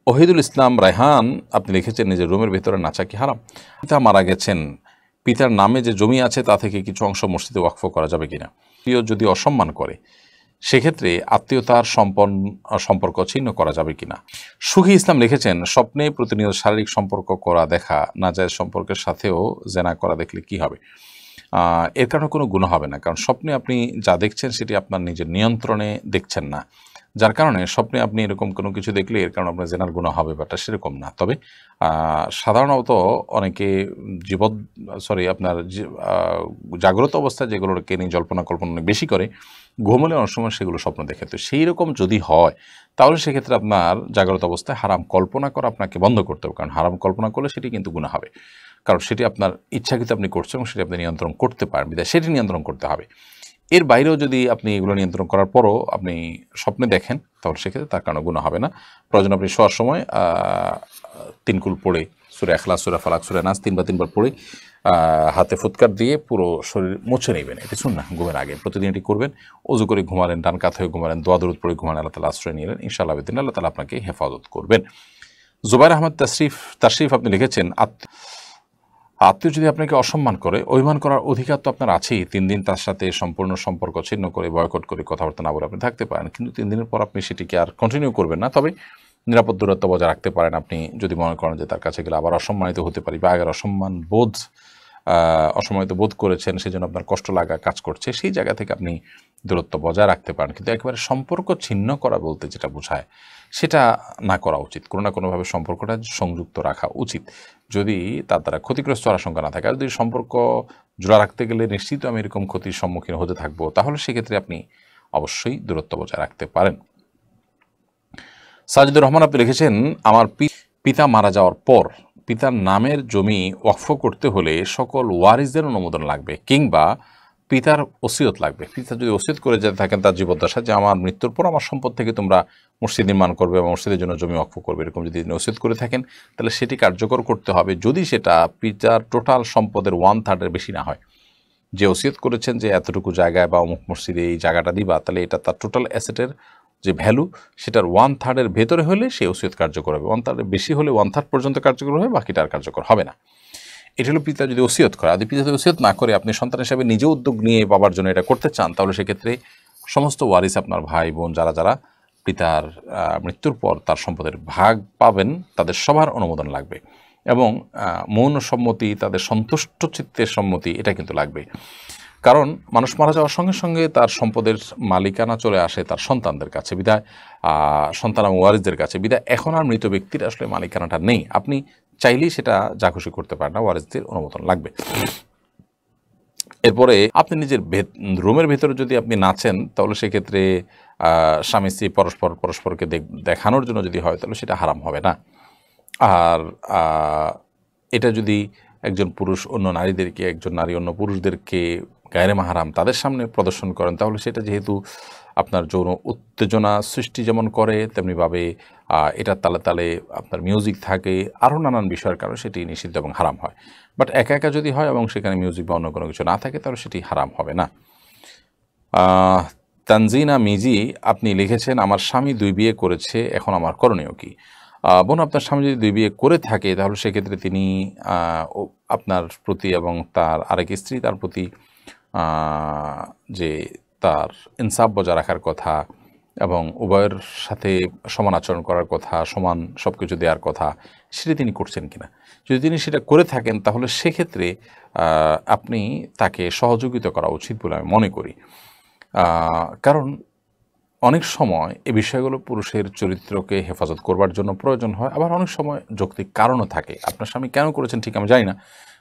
ওহিদুল ইসলাম রায়হান আপনি লিখেছেন নিজের রুমের ভেতরে নাচা কি হারাম? পিতা মারা গেছেন, পিতার নামে যে জমি আছে তা থেকে কিছু অংশ মসজিদে ওয়াকফ করা যাবে কিনা? প্রিয় যদি অসম্মান করে সেক্ষেত্রে আত্মীয়তার সম্পর্ক ছিন্ন করা যাবে কিনা? সুখী ইসলাম লিখেছেন স্বপ্নে প্রতিনিয়ত শারীরিক সম্পর্ক করা দেখা নাজায়েজ সম্পর্কের সাথেও জেনা করা দেখলে কি হবে? এর কারণে কোনো গুনাহ হবে না, কারণ স্বপ্নে আপনি যা দেখছেন সেটি আপনার নিজের নিয়ন্ত্রণে দেখছেন না, যার কারণে স্বপ্নে আপনি এরকম কোনো কিছু দেখলে এর কারণে আপনার জেনার গুনাহ হবে ব্যাপারটা সেরকম না। তবে সাধারণত অনেকে আপনার জাগ্রত অবস্থায় যেগুলোকে নিয়ে জল্পনা কল্পনা অনেক বেশি করে, ঘুমলে অনেক সময় সেগুলো স্বপ্ন দেখে। তো সেই রকম যদি হয় তাহলে সেক্ষেত্রে আপনার জাগ্রত অবস্থায় হারাম কল্পনা করা আপনাকে বন্ধ করতে হবে, কারণ হারাম কল্পনা করলে সেটি কিন্তু গুনাহ হবে, কারণ সেটি আপনার ইচ্ছাকৃত আপনি করছেন এবং সেটি আপনি নিয়ন্ত্রণ করতে পারেন, বিধায় সেটি নিয়ন্ত্রণ করতে হবে। এর বাইরেও যদি আপনি এগুলো নিয়ন্ত্রণ করার পরও আপনি স্বপ্নে দেখেন তাহলে সেক্ষেত্রে তার কারণে গুনাহ হবে না। প্রয়োজন আপনি শোয়ার সময় 3 কুল পড়ে সূরা ইখলাস, সূরা ফালাক, সূরা নাস 3 বা 3 বার পড়ে হাতে ফুৎকার দিয়ে পুরো শরীর মুছে নেবেন। এটি সুন্নাহ, ঘুমের আগে প্রতিদিন এটি করবেন। ওযু করে ঘুমালেন, ডান কাত হয়ে ঘুমালেন, দোয়া দরুদ পড়ে ঘুমালেন, আল্লাহ তাআলা আশ্রয় নিলেন, ইনশাআল্লাহ বিদিন আল্লাহ তাআলা আপনাকে হেফাজত করবেন। জুবাইর আহমদ তাশরিফ আপনি লিখেছেন আত্মীয় যদি আপনাকে অসম্মান করে, অভিমান করার অধিকার তো আপনার আছেই। 3 দিন তার সাথে সম্পূর্ণ সম্পর্ক ছিন্ন করে, বয়কট করে, কথাবার্তা না বলে আপনি থাকতে পারেন, কিন্তু 3 দিনের পর আপনি সেটিকে আর কন্টিনিউ করবেন না। তবে নিরাপদ দূরত্ব বজায় রাখতে পারেন আপনি, যদি মনে করেন যে তার কাছে গেলে আবার অসম্মানিত হতে পারি বা আগের অসম্মানিত বোধ করেছেন, সেজন্য আপনার কষ্ট লাগা কাজ করছে, সেই জায়গা থেকে আপনি দূরত্ব বজায় রাখতে পারেন। কিন্তু একেবারে সম্পর্ক ছিন্ন করা বলতে যেটা বোঝায় সেটা না করা উচিত। কোনো না কোনোভাবে সম্পর্কটা সংযুক্ত রাখা উচিত, যদি তার দ্বারা ক্ষতিগ্রস্ত হওয়ার আশঙ্কা না থাকে। আর যদি সম্পর্ক জোড়া রাখতে গেলে নিশ্চিত আমি এরকম ক্ষতির সম্মুখীন হতে থাকবো, তাহলে সেক্ষেত্রে আপনি অবশ্যই দূরত্ব বজায় রাখতে পারেন। সাজিদুর রহমান আপনি লিখেছেন আমার পিতা মারা যাওয়ার পর পিতার নামের জমি ওয়াকফ করতে হলে সকল ওয়ারিসদের অনুমোদন লাগবে, কিংবা পিতার ওসিয়ত লাগবে। পিতা যদি ওসিয়ত করে যেতে থাকেন তার জীবদ্দশা যে আমার মৃত্যুর পর আমার সম্পদ থেকে তোমরা মসজিদ নির্মাণ করবে বা মসজিদের জন্য জমি ওয়াকফ করবে, এরকম যদি ওসিয়ত করে থাকেন তাহলে সেটি কার্যকর করতে হবে, যদি সেটা পিতার টোটাল সম্পদের 1/3 বেশি না হয়। যে ওসিয়ত করেছেন যে এতটুকু জায়গায় বা অমুক মসজিদে এই জায়গাটা দিবা, তাহলে এটা তার টোটাল অ্যাসেটের যে ভ্যালু সেটার 1/3 ভেতরে হলে সে ওসিয়ত কার্যকর হবে, 1/3 বেশি হলে 1/3 পর্যন্ত কার্যকর হবে, বাকিটা আর কার্যকর হবে না। এটা হলো পিতা যদি ওসিয়ত করে। যদি পিতা যদি ওসিয়ত না করে আপনি সন্তান হিসাবে নিজে উদ্যোগ নিয়ে বাবার জন্য এটা করতে চান, তাহলে সেক্ষেত্রে সমস্ত ওয়ারিস, আপনার ভাই বোন যারা পিতার মৃত্যুর পর তার সম্পদের ভাগ পাবেন, তাদের সবার অনুমোদন লাগবে এবং মৌন সম্মতি, তাদের সন্তুষ্ট চিত্তের সম্মতি, এটা কিন্তু লাগবে। কারণ মানুষ মারা যাওয়ার সঙ্গে সঙ্গে তার সম্পদের মালিকানা চলে আসে তার সন্তানদের কাছে, বিধায় সন্তান এবং ওয়ারিসদের কাছে, বিধায় এখন আর মৃত ব্যক্তির আসলে মালিকানাটা নেই। আপনি চাইলেই সেটা যা খুশি করতে পারেন না, ওয়ারিসদের অনুমোদন লাগবে। এরপরে আপনি নিজের রুমের ভেতরে যদি আপনি নাচেন, তাহলে সেক্ষেত্রে স্বামী স্ত্রী পরস্পরকে দেখানোর জন্য যদি হয় তাহলে সেটা হারাম হবে না। আর এটা যদি একজন পুরুষ অন্য নারীদেরকে, একজন নারী অন্য পুরুষদেরকে গায়রে মাহরাম তাদের সামনে প্রদর্শন করেন, তাহলে সেটা যেহেতু আপনার যৌন উত্তেজনা সৃষ্টি যেমন করে, তেমনিভাবে এটার তালে তালে আপনার মিউজিক থাকে, আরও নানান বিষয়ের কারণে সেটি নিষিদ্ধ এবং হারাম হয়। বাট একা একা যদি হয় এবং সেখানে মিউজিক বা অন্য কোনো কিছু না থাকে, তাহলে সেটি হারাম হবে না। তানজিনা মিজি আপনি লিখেছেন আমার স্বামী 2 বিয়ে করেছে, এখন আমার করণীয় কি? বোন, আপনার স্বামী যদি 2 বিয়ে করে থাকে তাহলে সেক্ষেত্রে তিনি আপনার প্রতি এবং তার আরেক স্ত্রী তার প্রতি যে তার ইনসাফ বজায় রাখার কথা এবং উভয়ের সাথে সমান আচরণ করার কথা, সমান সব কিছু দেওয়ার কথা, সেটা তিনি করছেন কিনা। যদি তিনি সেটা করে থাকেন তাহলে সেক্ষেত্রে আপনি তাকে সহযোগিতা করা উচিত বলে আমি মনে করি। কারণ অনেক সময় এই বিষয়গুলো পুরুষের চরিত্রকে হেফাজত করবার জন্য প্রয়োজন হয়, আবার অনেক সময় যৌক্তিক কারণও থাকে। আপনার স্বামী কেন করেছেন ঠিক আমি জানি না,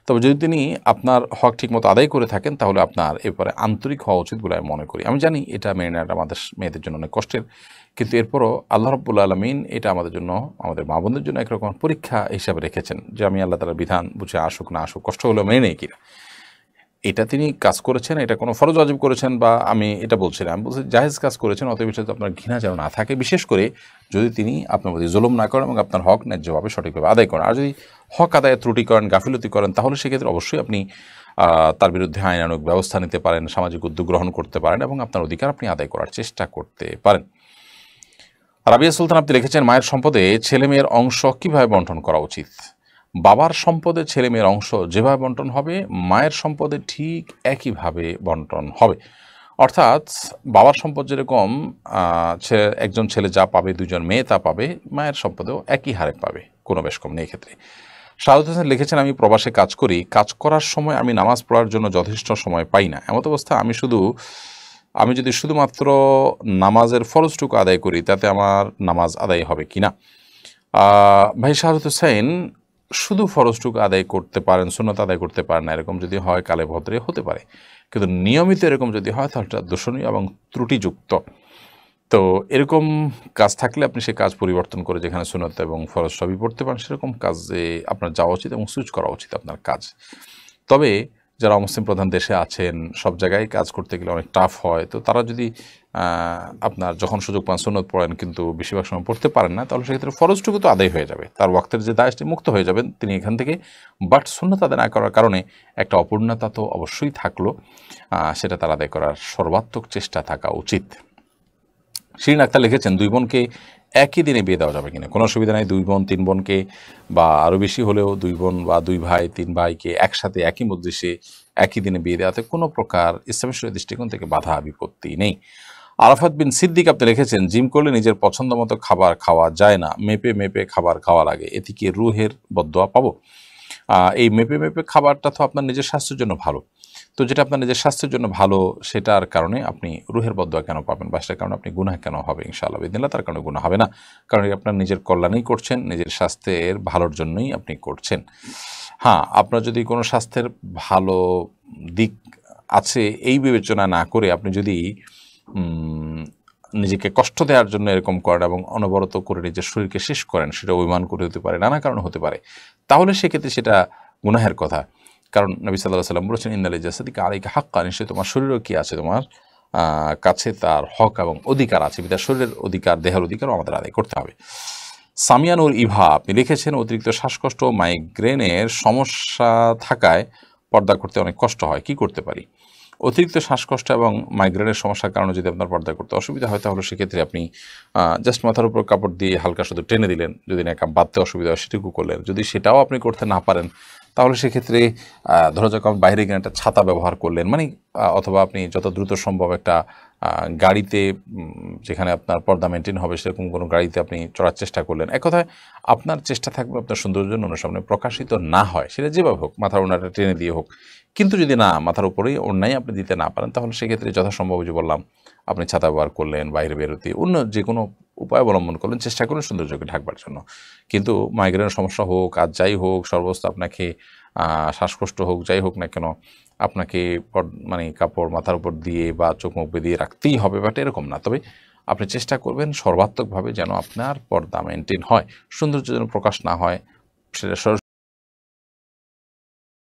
তবে যদি তিনি আপনার হক ঠিকমতো আদায় করে থাকেন তাহলে আপনার এরপরে আন্তরিক হওয়া উচিত বলে আমি মনে করি। আমি জানি এটা মেনে নেওয়াটা আমাদের মেয়েদের জন্য অনেক কষ্টের, কিন্তু এরপরও আল্লাহ রাব্বুল আলামিন এটা আমাদের জন্য, আমাদের মা বোনদের জন্য একরকম পরীক্ষা হিসাবে রেখেছেন, যে আমি আল্লাহ তাআলার বিধান বুঝে আসুক না আসুক, কষ্ট হলেও মেনে নেই কিনা। এটা তিনি কাজ করেছেন, এটা কোনো ফরজ ওয়াজিব করেছেন বা আমি এটা বলছি না, আমি বলছি জায়েজ কাজ করেছেন, অতএব বিষয়ে আপনার ঘৃণা যেন না থাকে, বিশেষ করে যদি তিনি আপনার প্রতি জুলুম না করেন এবং আপনার হক ন্যায্যভাবে সঠিকভাবে আদায় করেন। আর যদি হক আদায়ে ত্রুটি করেন, গাফিলতি করেন, তাহলে সেক্ষেত্রে অবশ্যই আপনি তার বিরুদ্ধে আইনানুগ ব্যবস্থা নিতে পারেন, সামাজিক উদ্যোগ গ্রহণ করতে পারেন এবং আপনার অধিকার আপনি আদায় করার চেষ্টা করতে পারেন। রাবিয়া সুলতান আপনি লিখেছেন, মায়ের সম্পদে ছেলে মেয়ের অংশ কিভাবে বন্টন করা উচিত? বাবার সম্পদে ছেলে মেয়ের অংশ যেভাবে বন্টন হবে, মায়ের সম্পদে ঠিক একইভাবে বন্টন হবে। অর্থাৎ বাবার সম্পদ যেরকম একজন ছেলে যা পাবে, দুজন মেয়ে তা পাবে, মায়ের সম্পদেও একই হারে পাবে, কোনো বেশ কম নেই ক্ষেত্রে। শাহাদত হোসেন লিখেছেন, আমি প্রবাসে কাজ করি, কাজ করার সময় আমি নামাজ পড়ার জন্য যথেষ্ট সময় পাই না। এমত অবস্থা আমি যদি শুধুমাত্র নামাজের ফরজটুকু আদায় করি, তাতে আমার নামাজ আদায় হবে কি না? ভাই শাহাদত হোসেন, শুধু ফরজটুকু আদায় করতে পারেন, সুন্নত আদায় করতে পারেন না, এরকম যদি হয় কালে ভদ্রে হতে পারে, কিন্তু নিয়মিত এরকম যদি হয় তাহলে এটা দূষণীয় এবং ত্রুটিযুক্ত। তো এরকম কাজ থাকলে আপনি সেই কাজ পরিবর্তন করে যেখানে সুন্নত এবং ফরজ সবই পড়তে পারেন, সেরকম কাজে আপনার যাওয়া উচিত এবং সুইচ করা উচিত আপনার কাজ। তবে যারা অমুসলিম প্রধান দেশে আছেন, সব জায়গায় কাজ করতে গেলে অনেক টাফ হয়, তো তারা যদি আপনার যখন সুযোগ পান সুন্নত পড়েন কিন্তু বেশিরভাগ সময় পড়তে পারেন না, তাহলে সেক্ষেত্রে ফরজটুকু তো আদায় হয়ে যাবে, তার ওয়াক্তের যে দায়টি মুক্ত হয়ে যাবেন তিনি এখান থেকে। বাট সুন্নত আদায় না করার কারণে একটা অপূর্ণতা তো অবশ্যই থাকলো, সেটা তার আদায় করার সর্বাত্মক চেষ্টা থাকা উচিত। শিরিন আক্তার লিখেছেন, দুই বোনকে একই দিনে বিয়ে দেওয়া যাবে কিনা? কোনো অসুবিধা নাই, দুই বোন তিন বোনকে বা আরও বেশি হলেও দুই বোন বা দুই ভাই তিন ভাইকে একসাথে একই মজলিসে একই দিনে বিয়ে দেওয়াতে কোনো প্রকার ইসলামের দৃষ্টিকোণ থেকে বাধা বিপত্তি নেই। আরাফাত বিন সিদ্দিক আপনি লিখেছেন, জিম করলে নিজের পছন্দ মতো খাবার খাওয়া যায় না, মেপে মেপে খাবার খাওয়া লাগে, এতে কি রুহের বদদোয়া পাবো? এই মেপে মেপে খাবারটা তো আপনার নিজের স্বাস্থ্যের জন্য ভালো, তো যেটা আপনার নিজের স্বাস্থ্যের জন্য ভালো সেটার কারণে আপনি রুহের বদদোয়া কেন পাবেন, বা সেটার কারণে আপনি গুনাহ কেন হবে? ইনশাআল্লাহ বিদিনিল্লাহ তার কারণে গুনাহ হবে না, কারণ আপনার নিজের কল্যাণেই করছেন, নিজের স্বাস্থ্যের ভালোর জন্যই আপনি করছেন। হ্যাঁ, আপনার যদি কোনো স্বাস্থ্যের ভালো দিক আছে এই বিবেচনা না করে আপনি যদি নিজেকে কষ্ট দেওয়ার জন্য এরকম করেন এবং অনবরত করে নিজের শরীরকে শেষ করেন, সেটা অভিমান করে হতে পারে, নানা কারণে হতে পারে, তাহলে সেক্ষেত্রে সেটা গুনাহের কথা। কারণ নবী সাল্লাল্লাহু আলাইহি ওয়াসাল্লাম বলেছেন, ইন্নাল জাসাদিকা আলাইকা হাক্কান, নিশ্চয়ই তোমার শরীরও কি আছে, তোমার কাছে তার হক এবং অধিকার আছে, তার শরীরের অধিকার, দেহের অধিকারও আমাদের আদায় করতে হবে। সামিয়ানুর ইভা আপনি লিখেছেন, অতিরিক্ত শ্বাসকষ্ট ও মাইগ্রেনের সমস্যা থাকায় পর্দা করতে অনেক কষ্ট হয়, কি করতে পারি? অতিরিক্ত শ্বাসকষ্ট এবং মাইগ্রেনের সমস্যার কারণে যদি আপনার পর্দা করতে অসুবিধা হয়, তাহলে সেক্ষেত্রে আপনি জাস্ট মাথার উপর কাপড় দিয়ে হালকা শুধু টেনে দিলেন, যদি নেকাব বাঁধতে অসুবিধা হয় সেটুকু করলেন। যদি সেটাও আপনি করতে না পারেন, তাহলে সেক্ষেত্রে ধরো যাক আপনি বাইরে গিয়ে একটা ছাতা ব্যবহার করলেন, মানে অথবা আপনি যত দ্রুত সম্ভব একটা গাড়িতে, যেখানে আপনার পর্দা মেনটেন হবে সেরকম কোনো গাড়িতে আপনি চড়ার চেষ্টা করলেন। এক কথায় আপনার চেষ্টা থাকবে আপনার সৌন্দর্যের জন্য অন্য সামনে প্রকাশিত না হয়, সেটা যেভাবে হোক, মাথার ওড়নাটা টেনে দিয়ে হোক। কিন্তু যদি না, মাথার উপরেই ওড়নাই আপনি দিতে না পারেন, তাহলে সেক্ষেত্রে যথাসম্ভব যে বললাম, আপনি ছাতা ব্যবহার করলেন, বাইরে বেরোতে অন্য যে কোনো উপায় অবলম্বন করলেন, চেষ্টা করুন সৌন্দর্যকে ঢাকবার জন্য। কিন্তু মাইগ্রেনের সমস্যা হোক আর যাই হোক, সর্বস্ত আপনাকে শ্বাসকষ্ট হোক, যাই হোক না কেন, আপনাকে মানে কাপড় মাথার উপর দিয়ে বা চোখ মুখ বেঁধিয়ে রাখতেই হবে, বাট এরকম না। তবে আপনি চেষ্টা করবেন সর্বাত্মকভাবে যেন আপনার পর্দা মেনটেন হয়, সৌন্দর্য যেন প্রকাশ না হয়, সেটা